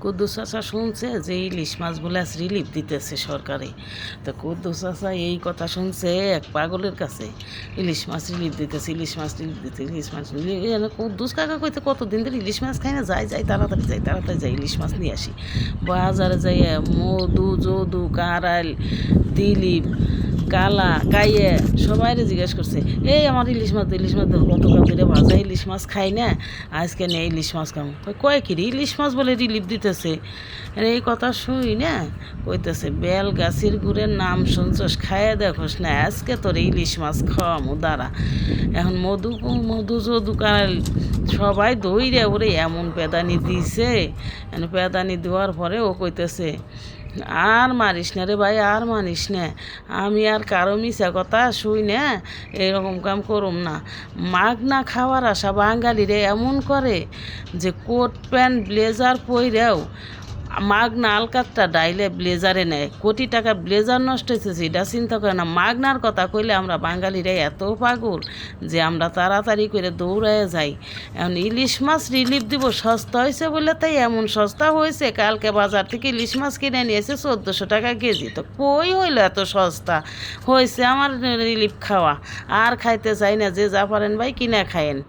কুদ্দুস চাচা শুনছে যে ইলিশ মাছ বলে আজ রিলিফ দিতেছে সরকারে। তো কুদ্দুস চাচা এই কথা শুনছে এক পাগলের কাছে, ইলিশ মাছ রিলিফ দিতেছে, ইলিশ মাছ রিলিফ দিতে, ইলিশ মাছ কুদ্দুস কাকা কইতে কতদিন ধরে ইলিশ মাছ খাই না, যাই তাড়াতাড়ি যাই ইলিশ মাছ নিয়ে আসি। বাজারে যাই মধু যদু কারাইল দিলীপ কালা কাইয়ে সবাই জিজ্ঞেস করছে, এই আমার ইলিশ মাছ গতকাল ধরে ভাজা ইলিশ মাছ খাই না, আজকে নিয়ে ইলিশ মাছ খাবো। কয় কি রে ইলিশ মাছ বলে রিলিফ দিতেছে? এই কথা শুই না কইতেছে, বেল গাছের গুড়ের নাম শুনছস, খাইয়ে দেখোস না, আজকে তোর ইলিশ মাছ খাওয়ামো দাঁড়া। এখন মধু যদু কারাইল সবাই দইরে ওরে এমন পেদানি দিছে, পেদানি দেওয়ার পরে ও কইতেছে, আর মারিস না রে ভাই, আর মানিস না, আমি আর কারো মিশা কথা শুই না, এরকম কাম করুম না। মাগ না খাওয়ার আশা বাঙালিরে এমন করে যে কোট প্যান্ট ব্লেজার পইরেও মাগনা আলকাতটা ডাইলে ব্লেজারে নেয়, কোটি টাকা ব্লেজার নষ্ট হয়েছে এটা চিন্তা করে না। মাগনার কথা কইলে আমরা বাঙালিরা এত পাগল যে আমরা তাড়াতাড়ি করে দৌড়ায় যাই। এখন ইলিশ মাছ রিলিফ দিব সস্তা হয়েছে বলে তাই এমন সস্তা হয়েছে, কালকে বাজার থেকে ইলিশ মাছ কিনে নিয়েছে 1400 টাকা কেজি। তো কই হইলো এত সস্তা হয়েছে আমার রিলিফ খাওয়া, আর খাইতে চাই না, যে যা পারেন ভাই কিনে খায়েন।